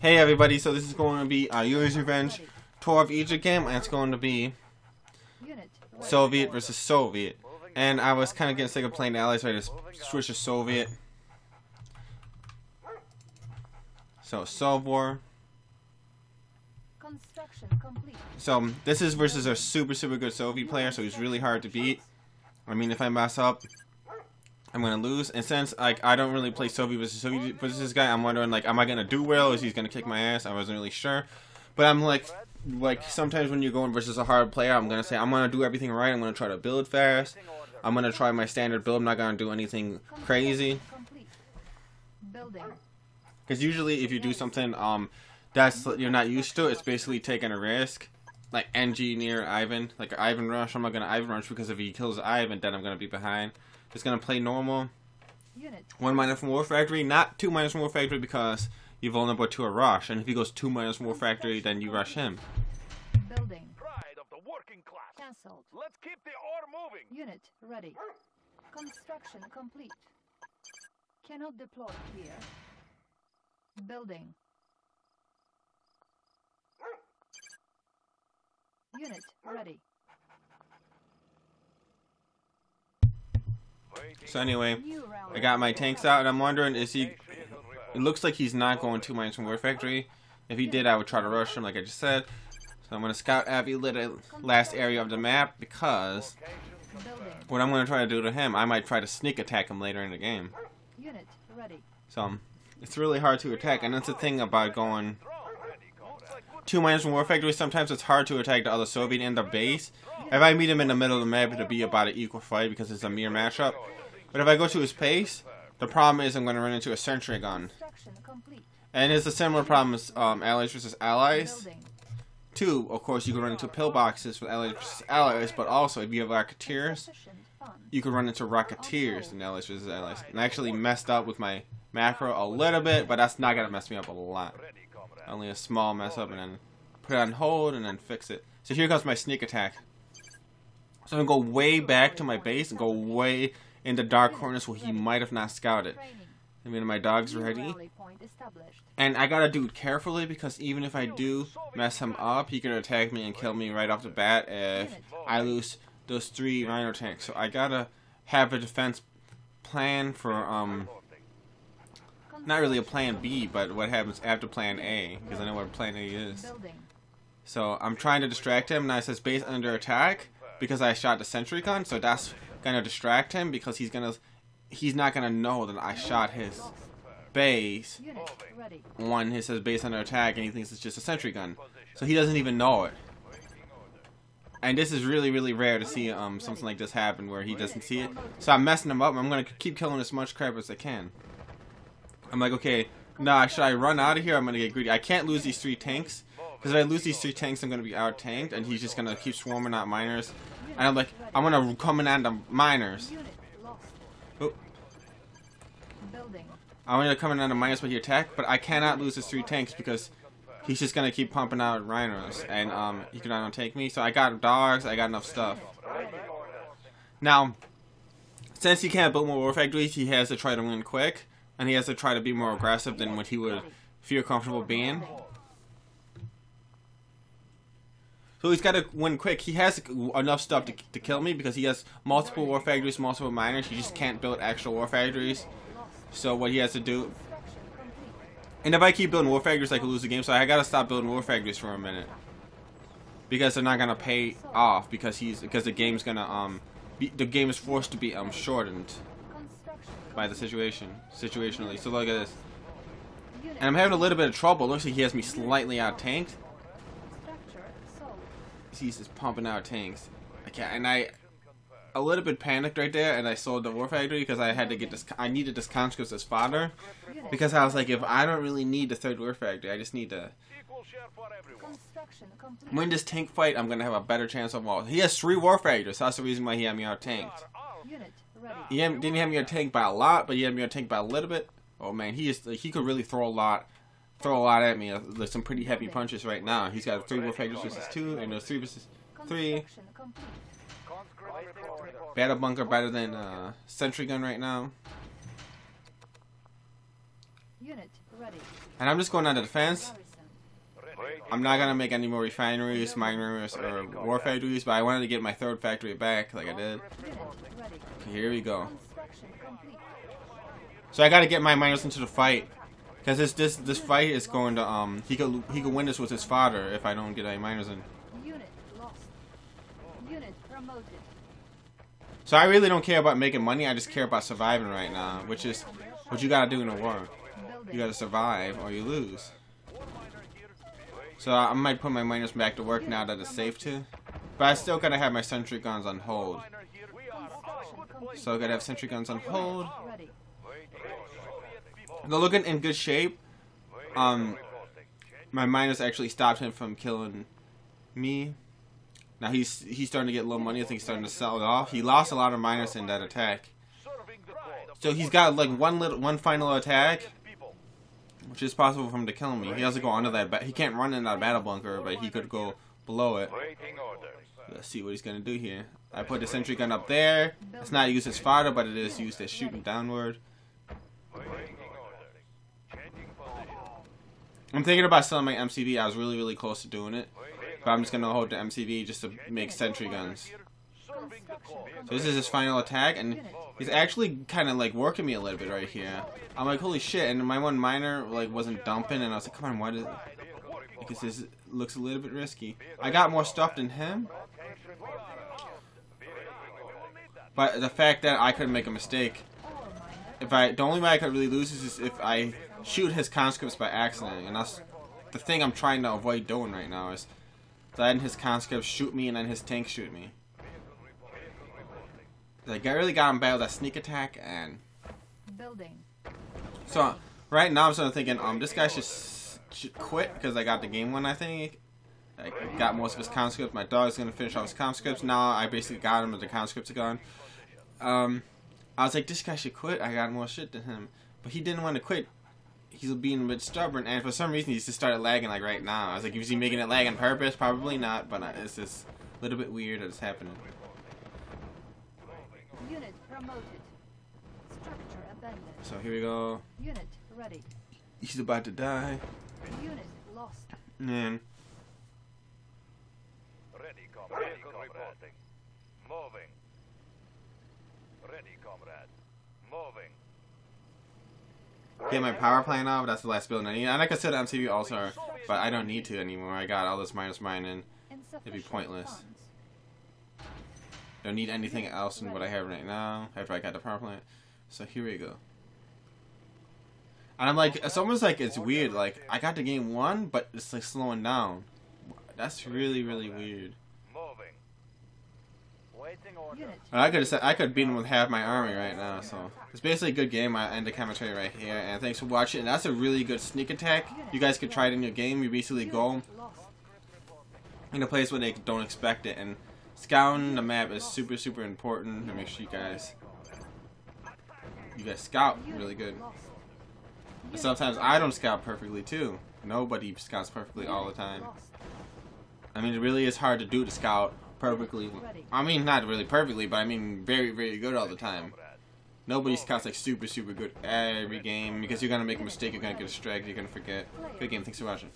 Hey everybody, so this is going to be Yuris Revenge Tour of Egypt game, and it's going to be Soviet versus Soviet. And I was kind of getting sick of playing Allies, so I just switched to Soviet. So, Soviet War. So, this is versus a super good Soviet player, so he's really hard to beat. I mean, if I mess up, I'm gonna lose. And since like I don't really play Soviet versus this guy, I'm wondering like, am I gonna do well? Is he gonna kick my ass? I wasn't really sure. But I'm like sometimes when you're going versus a hard player, I'm gonna say I'm gonna do everything right. I'm gonna try to build fast. I'm gonna try my standard build. I'm not gonna do anything crazy. Because usually if you do something that's you're not used to, it's basically taking a risk. Like engineer Ivan, like Ivan rush. I'm not gonna Ivan rush because if he kills Ivan, then I'm gonna be behind. Just gonna play normal. 1- from War Factory, not 2- from War Factory because you're vulnerable to a rush. And if he goes 2- from War Factory, then you rush him. Building. Pride of the working class. Cancelled. Let's keep the ore moving. Unit ready. Construction complete. Cannot deploy here. Building. Unit ready. So anyway, I got my tanks out, and I'm wondering, is he... It looks like he's not going 2- from War Factory. If he did, I would try to rush him, like I just said. So I'm going to scout every little last area of the map, because what I'm going to try to do to him, I might try to sneak attack him later in the game. So, it's really hard to attack, and that's the thing about going 2- from War Factory. Sometimes it's hard to attack the other Soviet in the base. If I meet him in the middle of the map, it'll be about an equal fight because it's a mere matchup. But if I go to his pace, the problem is I'm going to run into a sentry gun. And it's a similar problem as Allies versus Allies. Two, of course, you can run into pillboxes with Allies versus Allies, but also if you have Rocketeers, you can run into Rocketeers in Allies versus Allies. And I actually messed up with my macro a little bit, but that's not going to mess me up a lot. Only a small mess up, and then put it on hold and then fix it. So here comes my sneak attack. So I'm going to go way back to my base and go way in the dark corners where he might have not scouted. I mean, my dog's ready. And I gotta do it carefully because even if I do mess him up, he can attack me and kill me right off the bat if I lose those 3 Rhino tanks. So I gotta have a defense plan for, not really a plan B, but what happens after plan A, because I know what plan A is. So I'm trying to distract him. Now it says base under attack because I shot the sentry gun, so that's gonna distract him because he's not gonna know that I shot his base when it says base under attack and he thinks it's just a sentry gun, so he doesn't even know it. And this is really rare to see something like this happen where he doesn't see it. So I'm messing him up. I'm gonna keep killing as much crap as I can. I'm like, okay, nah, should I run out of here? I'm gonna get greedy. I can't lose these 3 tanks because if I lose these 3 tanks, I'm gonna be out tanked, and he's just gonna keep swarming out miners. And I'm like, I'm gonna come in on the miners. Oh. I'm gonna come in on the miners when he attack, but I cannot lose his 3 tanks because he's just gonna keep pumping out rhinos, and he cannot take me. So I got dogs, I got enough stuff. Now, since he can't build more war factories, he has to try to win quick, and he has to try to be more aggressive than what he would feel comfortable being. So he's got to win quick. He has enough stuff to kill me because he has multiple war factories, multiple miners. He just can't build extra war factories. So what he has to do... And if I keep building war factories, I could lose the game. So I got to stop building war factories for a minute. Because they're not going to pay off. Because the game's going to... the game is forced to be shortened by the situationally. So look at this. And I'm having a little bit of trouble. Looks like he has me slightly out-tanked. He's just pumping out tanks. And I a little bit panicked right there, and I sold the war factory because I had to get this. I needed this conscripts as fodder because I was like, if I don't really need the 3rd war factory, I just need to win this tank fight. I'm gonna have a better chance of all. He has 3 war factories, so that's the reason why he had me out tanked. He didn't have me out tanked by a lot, but he had me out tanked by a little bit. Oh man, he could really throw a lot at me. There's some pretty heavy punches right now. He's got 3 war factories versus 2, and there's 3 versus 3. Battle bunker better than sentry gun right now. And I'm just going on the defense. I'm not gonna make any more refineries, miners, or war factories, but I wanted to get my third factory back, like I did. Okay, here we go. So I gotta get my miners into the fight, because this fight is going to he could win this with his fodder if I don't get any miners in. Unit lost. Unit promoted. So I really don't care about making money. I just care about surviving right now, which is what you gotta do in a war. You gotta survive or you lose. So I might put my miners back to work now that it's safe to. But I still gotta have my sentry guns on hold. So I gotta have sentry guns on hold. They're looking in good shape. My miners actually stopped him from killing me. Now he's starting to get low money. I think he's starting to sell it off. He lost a lot of miners in that attack. So he's got like one final attack, which is possible for him to kill me. He has to go under that. He can't run in that battle bunker, but he could go below it. Let's see what he's gonna do here. I put the sentry gun up there. It's not used as fodder, but it is used as shooting downward. I'm thinking about selling my MCV. I was really close to doing it, but I'm just gonna hold the MCV just to make sentry guns. So this is his final attack, and he's actually kind of like working me a little bit right here. I'm like, holy shit! And my one miner like wasn't dumping, and I was like, come on, why does? Because this looks a little bit risky. I got more stuff than him, but the fact that I couldn't make a mistake. The only way I could really lose is if I shoot his conscripts by accident, and that's the thing I'm trying to avoid doing right now, is letting his conscripts shoot me and then his tanks shoot me. Like, I really got him bad with that sneak attack, and so right now I'm sort of thinking, this guy should quit because I got the game won. I think I got most of his conscripts. My dog's gonna finish off his conscripts. Now I basically got him, but the conscripts are gone. I was like, this guy should quit. I got more shit than him, but he didn't want to quit. He's being a bit stubborn, and for some reason he just started lagging like right now. I was like, is he making it lag on purpose? Probably not, but it's just a little bit weird that it's happening. Unit promoted. Structure abandoned. So here we go. Unit ready. He's about to die. Unit lost. Man. Ready, comrade. Reporting. Moving. Ready, comrade. Moving. Get my power plant off. That's the last building I need. And I could set MCV also, but I don't need to anymore. I got all this minus mining. It'd be pointless. Don't need anything else than what I have right now after I got the power plant. So here we go. And I'm like, it's almost like it's weird. Like, I got the game won, but it's like slowing down. That's really weird. And I could beat him with half my army right now. So it's basically a good game. I end the commentary right here. And thanks for watching. And that's a really good sneak attack. You guys could try it in your game. You basically go in a place where they don't expect it, and scouting the map is super important to make sure you guys scout really good. But sometimes I don't scout perfectly too. Nobody scouts perfectly all the time. I mean, it really is hard to do to scout perfectly. I mean, not really perfectly, but I mean very good all the time. Nobody scouts like super good every game, because you're gonna make a mistake, you're gonna get distracted, you're gonna forget. Good game, thanks for watching.